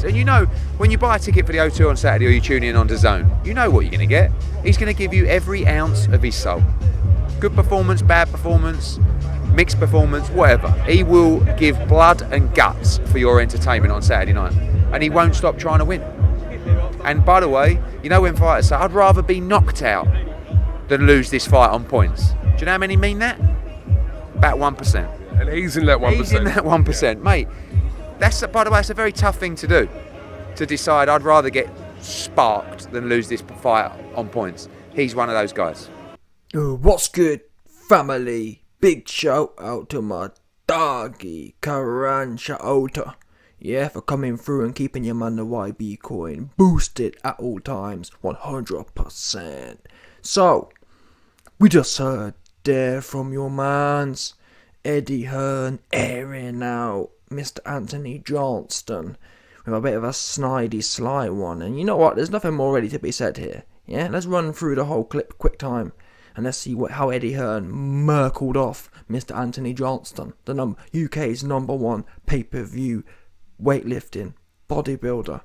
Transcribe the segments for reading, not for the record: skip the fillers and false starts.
fans. And you know, when you buy a ticket for the O2 on Saturday or you tune in on DAZN, you know what you're going to get. He's going to give you every ounce of his soul. Good performance, bad performance, mixed performance, whatever. He will give blood and guts for your entertainment on Saturday night. And he won't stop trying to win. And by the way, you know when fighters say, I'd rather be knocked out than lose this fight on points. Do you know how many mean that? About 1%. And he's in that 1%. He's in that 1%, mate. That's, by the way, it's a very tough thing to do. To decide I'd rather get sparked than lose this fight on points. He's one of those guys. What's good, family? Big shout out to my doggy, Karan Shaota. Yeah, for coming through and keeping your man the YB coin boosted at all times, 100%. So, we just heard there from your mans, Eddie Hearn airing out Mr. Anthony Johnston with a bit of a snidey, sly one. And you know what? There's nothing more ready to be said here. Yeah, let's run through the whole clip quick time. And let's see how Eddie Hearn merkled off Mr. Anthony Johnston, the UK's #1 pay-per-view weightlifting bodybuilder.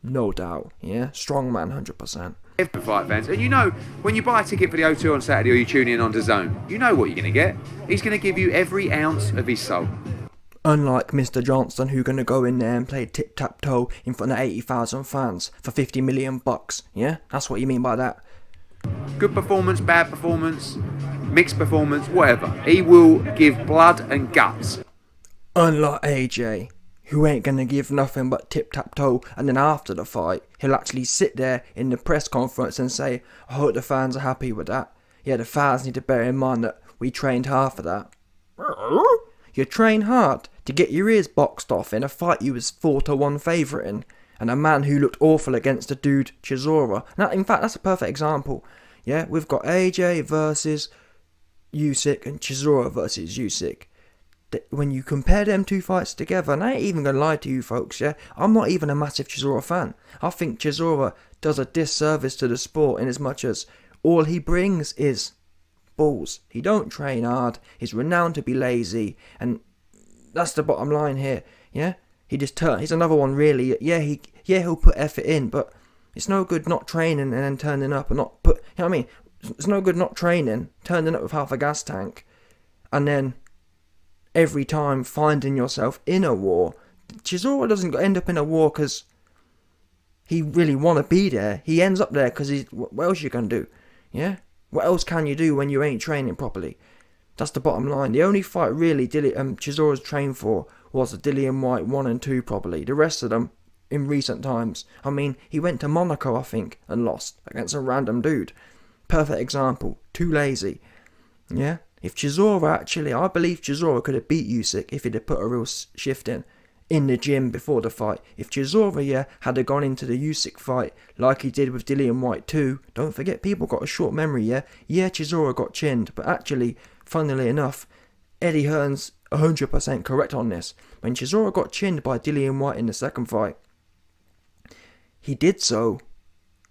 No doubt, yeah? Strongman, 100%. For fight fans. And you know, when you buy a ticket for the O2 on Saturday or you tune in on DAZN, you know what you're going to get. He's going to give you every ounce of his soul. Unlike Mr. Johnston, who's going to go in there and play tic-tac-toe in front of 80,000 fans for $50 million. Yeah? That's what you mean by that. Good performance, bad performance, mixed performance, whatever. He will give blood and guts. Unlike AJ, who ain't gonna give nothing but tip-tap-toe, and then after the fight, he'll actually sit there in the press conference and say, I hope the fans are happy with that. Yeah, the fans need to bear in mind that we trained hard for that. You train hard to get your ears boxed off in a fight you was 4-1 favourite in. And a man who looked awful against the dude Chisora. Now, in fact, that's a perfect example. Yeah, we've got AJ versus Usyk and Chisora versus Usyk. When you compare them two fights together, and I ain't even gonna lie to you folks, yeah, I'm not even a massive Chisora fan. I think Chisora does a disservice to the sport in as much as all he brings is balls. He don't train hard, he's renowned to be lazy, and that's the bottom line here, yeah? He's another one really. He'll put effort in, but it's no good not training and then turning up and not put. You know what I mean? It's no good not training, turning up with half a gas tank, and then every time finding yourself in a war. Chisora doesn't end up in a war because he really want to be there. He ends up there because what else you gonna do? Yeah? What else can you do when you ain't training properly? That's the bottom line. The only fight really Chisora's trained for was the Dillian White 1 and 2 probably. The rest of them in recent times. I mean, he went to Monaco, I think, and lost against a random dude. Perfect example. Too lazy. Yeah? If Chisora actually, I believe Chisora could have beat Usyk if he'd have put a real shift in the gym before the fight. If Chisora, had gone into the Usyk fight like he did with Dillian White 2, don't forget people got a short memory, yeah? Yeah, Chisora got chinned, but actually, funnily enough, Eddie Hearn's 100% correct on this. When Chisora got chinned by Dillian White in the second fight, he did so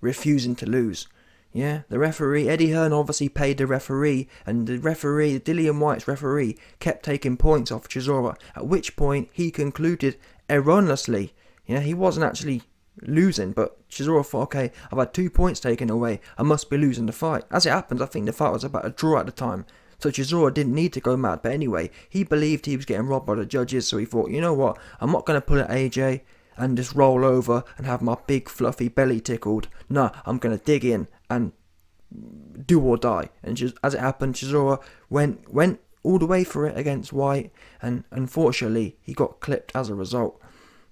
refusing to lose. Yeah, the referee, Eddie Hearn obviously paid the referee, and the referee, Dillian White's referee, kept taking points off Chisora, at which point he concluded erroneously, he wasn't actually losing, but Chisora thought, okay, I've had 2 points taken away, I must be losing the fight. As it happens, I think the fight was about a draw at the time, so Chisora didn't need to go mad, but anyway, he believed he was getting robbed by the judges, so he thought, you know what, I'm not going to pull at AJ and just roll over and have my big fluffy belly tickled. No, I'm going to dig in and do or die. And just as it happened, Chisora went all the way for it against White, and unfortunately he got clipped as a result.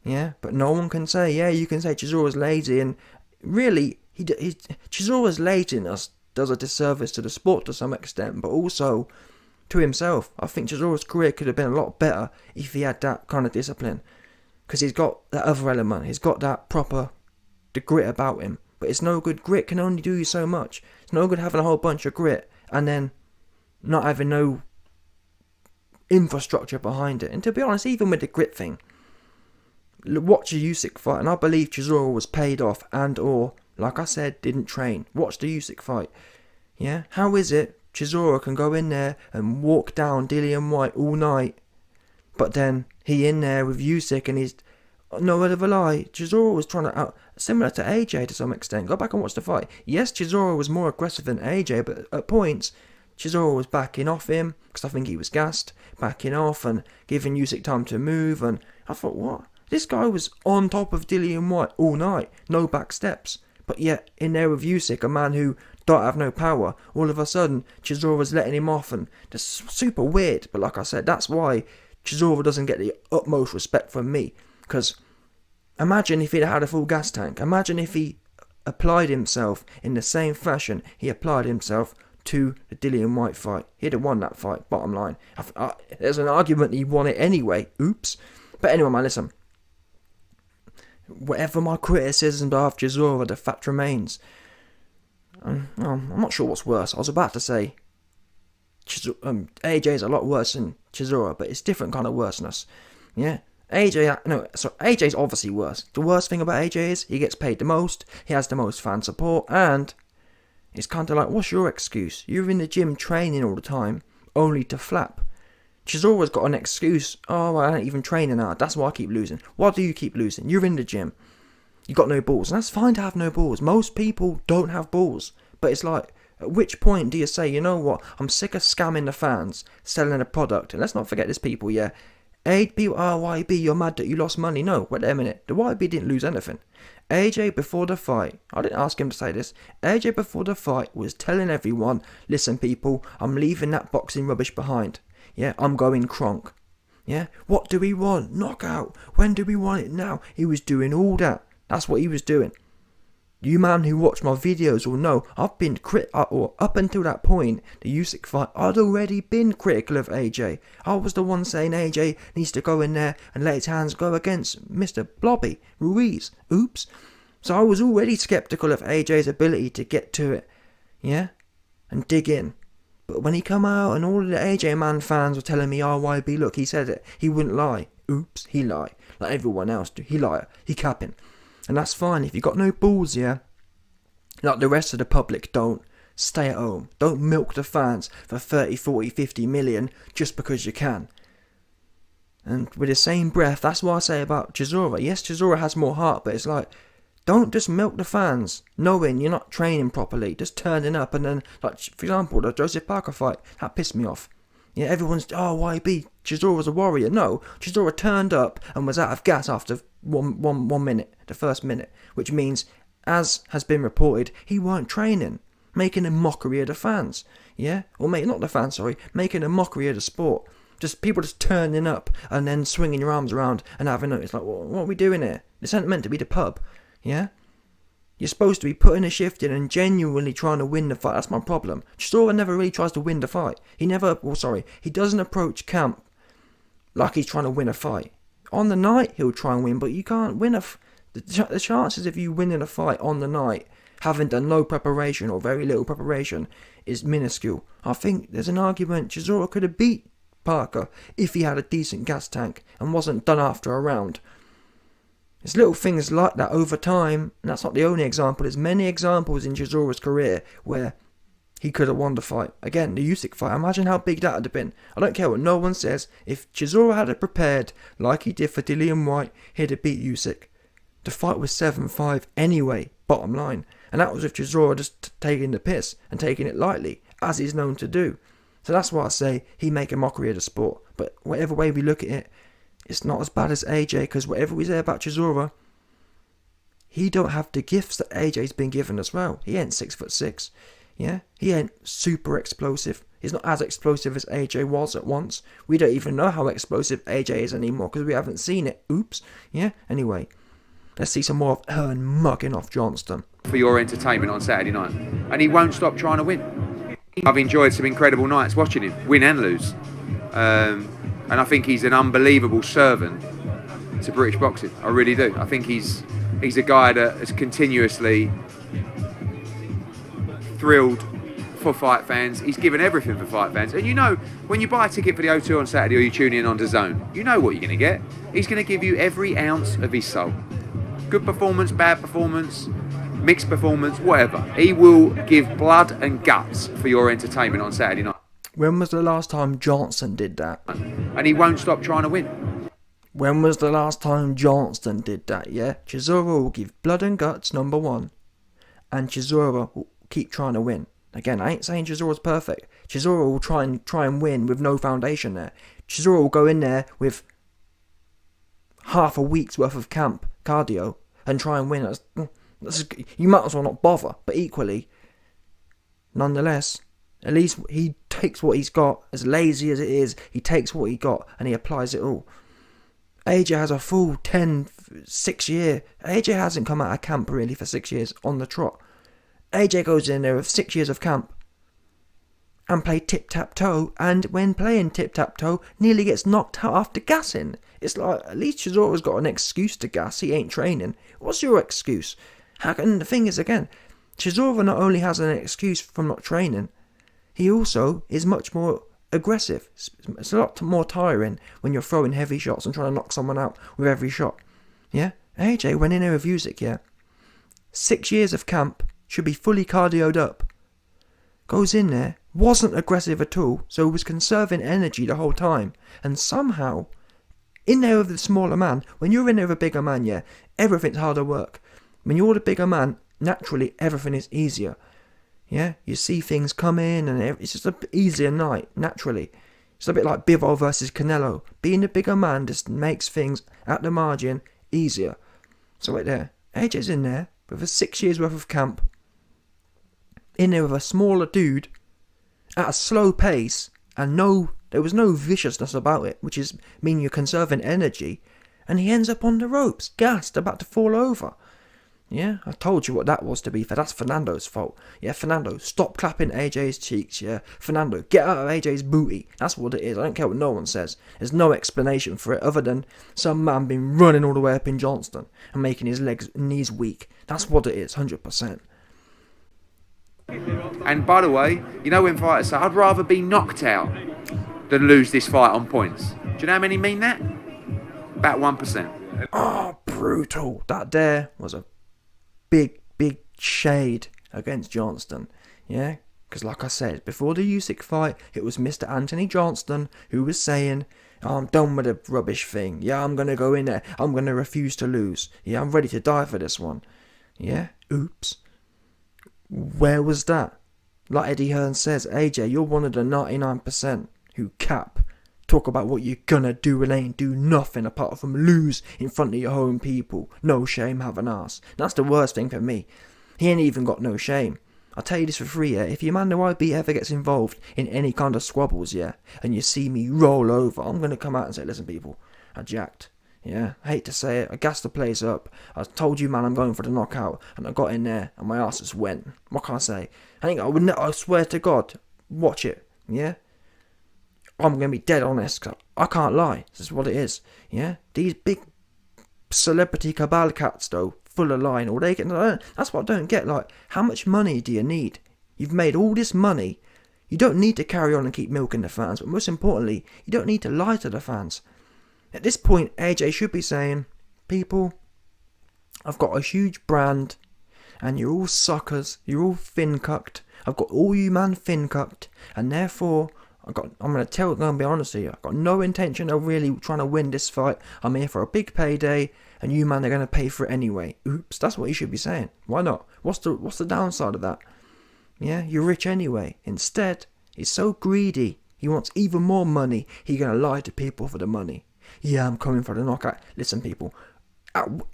Yeah, but no one can say, you can say Chisora's lazy, and really Chisora's laziness does a disservice to the sport to some extent, but also to himself. I think Chisora's career could have been a lot better if he had that kind of discipline, because he's got that other element, he's got that the grit about him. But it's no good. Grit can only do you so much. It's no good having a whole bunch of grit and then not having no infrastructure behind it. And to be honest, even with the grit thing, watch a Usyk fight, and I believe Chisora was paid off and or, like I said, didn't train. Watch the Usyk fight. Yeah? How is it Chisora can go in there and walk down Dillian White all night, but then he in there with Usyk and he's no word of a lie, Chisora was trying to out... Similar to AJ to some extent. Go back and watch the fight. Yes, Chisora was more aggressive than AJ, but at points, Chisora was backing off him, because I think he was gassed, backing off and giving Usyk time to move, and I thought, what? This guy was on top of Dillian White all night, no back steps. But yet, in there with Usyk, a man who don't have no power, all of a sudden, Chisora's letting him off, and just super weird. But like I said, that's why Chisora doesn't get the utmost respect from me, because imagine if he'd had a full gas tank. Imagine if he applied himself in the same fashion he applied himself to the Dillian White fight. He'd have won that fight, bottom line. There's an argument he won it anyway. Oops. But anyway, man, listen. Whatever my criticisms are of Chisora, the fact remains. I'm not sure what's worse. I was about to say AJ's a lot worse than Chisora, but it's different kind of worseness. Yeah? AJ's obviously worse. The worst thing about AJ is he gets paid the most, he has the most fan support, and it's kind of like, what's your excuse? You're in the gym training all the time, only to flap. Chisora's got an excuse. Oh, I ain't even training now. That's why I keep losing. Why do you keep losing? You're in the gym. You got no balls. And that's fine to have no balls. Most people don't have balls. But it's like, at which point do you say, you know what? I'm sick of scamming the fans, selling a product. And let's not forget this, people, yeah. people, YB, you're mad that you lost money. No, wait a minute. The YB didn't lose anything. AJ before the fight, I didn't ask him to say this, AJ before the fight was telling everyone, listen people, I'm leaving that boxing rubbish behind. Yeah, I'm going Kronk. Yeah, what do we want? Knockout. When do we want it? Now. He was doing all that. That's what he was doing. You man who watch my videos will know I've been up until that point, the Usyk fight, I'd already been critical of AJ. I was the one saying AJ needs to go in there and let his hands go against Mr. Blobby Ruiz. Oops. So I was already skeptical of AJ's ability to get to it. Yeah? And dig in. But when he come out and all of the AJ man fans were telling me, YB, look, he said it. He wouldn't lie. Oops, he lie. Like everyone else do. He lie. He capping. And that's fine. If you got no balls, yeah, like the rest of the public don't, stay at home. Don't milk the fans for 30, 40, 50 million just because you can. And with the same breath, that's what I say about Chisora. Yes, Chisora has more heart, but it's like, don't just milk the fans, knowing you're not training properly, just turning up and then, like, for example, the Joseph Parker fight, that pissed me off. Yeah, everyone's, YB, Chisora's a warrior. No, Chisora turned up and was out of gas after one minute, the first minute, which means, as has been reported, he weren't training, making a mockery of the fans. Yeah, or not the fans, sorry, making a mockery of the sport. Just people just turning up and then swinging your arms around and having it. It's like, what are we doing here? This ain't meant to be the pub. Yeah? You're supposed to be putting a shift in and genuinely trying to win the fight. That's my problem. Chisora never really tries to win the fight. He doesn't approach camp like he's trying to win a fight. On the night, he'll try and win, but you can't win the chances of you winning a fight on the night, having done no preparation or very little preparation, is minuscule. I think there's an argument Chisora could have beat Parker if he had a decent gas tank and wasn't done after a round. It's little things like that over time, and that's not the only example. There's many examples in Chisora's career where he could have won the fight. Again, the Usyk fight, imagine how big that would have been. I don't care what no one says. If Chisora had it prepared like he did for Dillian White, he'd have beat Usyk. The fight was 7-5 anyway, bottom line. And that was with Chisora just taking the piss and taking it lightly, as he's known to do. So that's why I say he make a mockery of the sport. But whatever way we look at it, it's not as bad as AJ, because whatever we say about Chisora, he don't have the gifts that AJ's been given as well. He ain't 6'6". Yeah, he ain't super explosive. He's not as explosive as AJ was at once. We don't even know how explosive AJ is anymore because we haven't seen it. Oops. Yeah. Anyway, let's see some more of Hearn mugging off Johnston. For your entertainment on Saturday night, and he won't stop trying to win. I've enjoyed some incredible nights watching him win and lose. And I think he's an unbelievable servant to British boxing. I really do. I think he's a guy that has continuously thrilled for fight fans. He's given everything for fight fans. And you know, when you buy a ticket for the O2 on Saturday or you tune in on DAZN, you know what you're going to get. He's going to give you every ounce of his soul. Good performance, bad performance, mixed performance, whatever. He will give blood and guts for your entertainment on Saturday night. When was the last time Johnston did that? And he won't stop trying to win. When was the last time Johnston did that, yeah? Chisora will give blood and guts, number one. And Chisora will keep trying to win. Again, I ain't saying Chisora's perfect. Chisora will try and win with no foundation there. Chisora will go in there with half a week's worth of camp cardio and try and win. You might as well not bother. But equally, nonetheless, at least he takes what he's got. As lazy as it is, he takes what he got and he applies it all. AJ has a full 6 year. AJ hasn't come out of camp really for 6 years on the trot. AJ goes in there with 6 years of camp and play tic-tac-toe, and when playing tic-tac-toe, nearly gets knocked out after gassing. It's like, at least Chisora's got an excuse to gas. He ain't training. What's your excuse? And the thing is, again, Chisora not only has an excuse from not training, he also is much more aggressive. It's a lot more tiring when you're throwing heavy shots and trying to knock someone out with every shot. Yeah? AJ went in there with Usyk, yeah? 6 years of camp, should be fully cardioed up. Goes in there, wasn't aggressive at all, so was conserving energy the whole time. And somehow, in there with the smaller man, when you're in there with a bigger man, yeah, everything's harder work. When you're the bigger man, naturally everything is easier. Yeah, you see things come in and it's just an easier night, naturally. It's a bit like Bivol versus Canelo. Being the bigger man just makes things, at the margin, easier. So right there, AJ's in there with a 6 years worth of camp. In there with a smaller dude at a slow pace, and there was no viciousness about it, which is mean you're conserving energy, and he ends up on the ropes, gassed, about to fall over. Yeah, I told you what that was, to be fair. That's Fernando's fault. Yeah, Fernando, stop clapping AJ's cheeks, yeah. Fernando, get out of AJ's booty. That's what it is. I don't care what no one says. There's no explanation for it other than some man being running all the way up in Johnston and making his knees weak. That's what it is, 100%. And by the way, you know when fighters say, I'd rather be knocked out than lose this fight on points. Do you know how many mean that? About 1%. Oh, brutal. That there was a big shade against Johnston. Yeah? Because like I said, before the Usyk fight, it was Mr. Anthony Johnston who was saying, oh, I'm done with the rubbish thing. Yeah, I'm going to go in there. I'm going to refuse to lose. Yeah, I'm ready to die for this one. Yeah? Oops. Where was that? Like Eddie Hearn says, AJ, you're one of the 99% who cap. Talk about what you're gonna do and ain't do nothing apart from lose in front of your own people. No shame, have an ass. That's the worst thing for me. He ain't even got no shame. I'll tell you this for free, yeah. If your man the YB ever gets involved in any kind of squabbles, yeah, and you see me roll over, I'm gonna come out and say, listen people, I jacked. Yeah, I hate to say it, I gassed the place up. I told you, man, I'm going for the knockout, and I got in there, and my ass just went. What can I say? I swear to God, watch it, yeah? I'm going to be dead honest, 'cause I can't lie. This is what it is, yeah? These big celebrity cabal cats, though, full of lying, all they get, that's what I don't get, like, how much money do you need? You've made all this money. You don't need to carry on and keep milking the fans, but most importantly, you don't need to lie to the fans. At this point, AJ should be saying, people, I've got a huge brand, and you're all suckers, you're all fin-cucked. I've got all you man fin-cucked, and therefore, I'm going to be honest with you, I've got no intention of really trying to win this fight. I'm here for a big payday, and you man are going to pay for it anyway. Oops, that's what you should be saying. Why not? What's the downside of that? Yeah, you're rich anyway. Instead, he's so greedy, he wants even more money, he's going to lie to people for the money. Yeah, I'm coming for the knockout. Listen, people,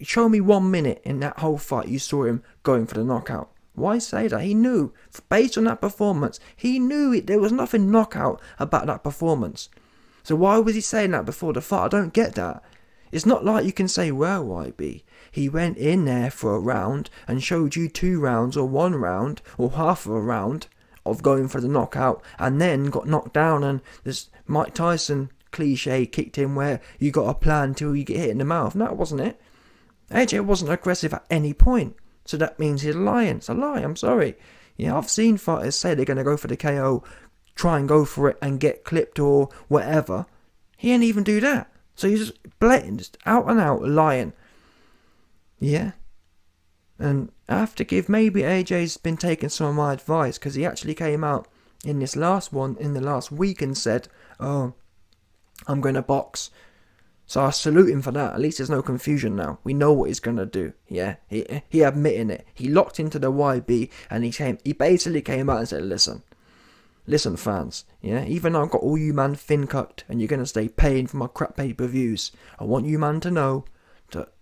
show me 1 minute in that whole fight you saw him going for the knockout. Why say that? He knew, based on that performance, he knew there was nothing knockout about that performance. So why was he saying that before the fight? I don't get that. It's not like you can say, well, YB, he went in there for a round and showed you 2 rounds or 1 round or half of a round of going for the knockout and then got knocked down, and this Mike Tyson cliche kicked in where you got a plan till you get hit in the mouth. No, that wasn't it. AJ wasn't aggressive at any point. So that means he's lying. It's a lie, I'm sorry. Yeah, I've seen fighters say they're going to go for the KO, try and go for it and get clipped or whatever. He ain't even do that. So he's just blatant, just out and out lying. Yeah. And I have to give, maybe AJ's been taking some of my advice, because he actually came out in this last one, in the last week, and said, oh, I'm going to box So I salute him for that. At least there's no confusion now. We know what he's gonna do. Yeah, he admitting it. He locked into the YB and he basically came out and said, listen fans, yeah, even though I've got all you man thin cucked and you're gonna stay paying for my crap pay-per-views, I want you man to know that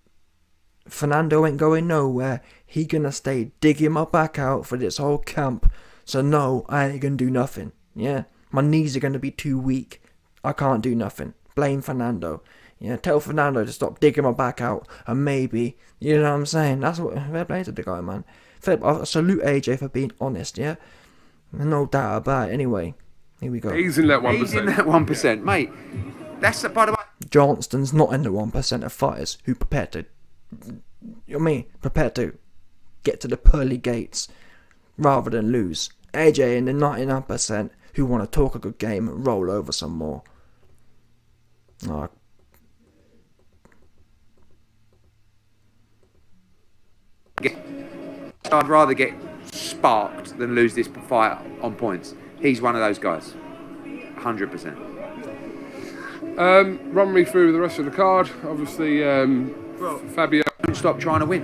Fernando ain't going nowhere. He gonna stay digging my back out for this whole camp. So no, I ain't gonna do nothing. Yeah, my knees are gonna be too weak. I can't do nothing. Blame Fernando. Yeah, tell Fernando to stop digging my back out, and maybe, you know what I'm saying? That's what, fair play to the guy, man. I salute AJ for being honest, yeah? No doubt about it. Anyway, here we go. He's in that 1%. He's in that 1%, mate. That's, by the way... Johnston's not in the 1% of fighters who prepared to get to the pearly gates rather than lose. AJ in the 99% who want to talk a good game and roll over some more. I'd rather get sparked than lose this fight on points. He's one of those guys. 100%. Run me through the rest of the card. Obviously, Fabio. Don't stop trying to win.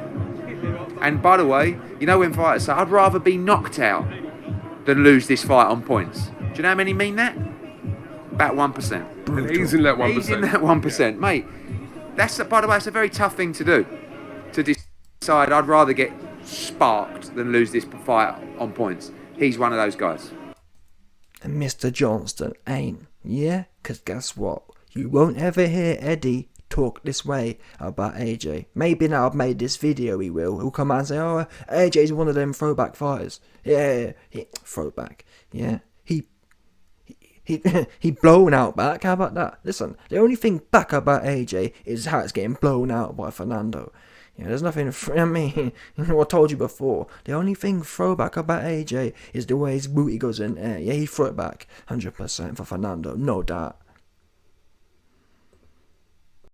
And by the way, you know when fighters say, I'd rather be knocked out than lose this fight on points. Do you know how many mean that? About 1%. And he's in that 1%. He's in that 1%, mate. That's, by the way, it's a very tough thing to do. To decide, I'd rather get sparked than lose this fight on points. He's one of those guys. And Mr. Johnston ain't, yeah? Because guess what? You won't ever hear Eddie talk this way about AJ. Maybe now I've made this video he will. He'll come out and say, oh, AJ's one of them throwback fighters. Yeah, throwback. Yeah, he blown out back. How about that? Listen, the only thing back about AJ is how it's getting blown out by Fernando. Yeah, there's nothing. I mean, I told you before. The only thing throwback about AJ is the way his booty goes in air. Yeah, he threw it back 100% for Fernando, no doubt.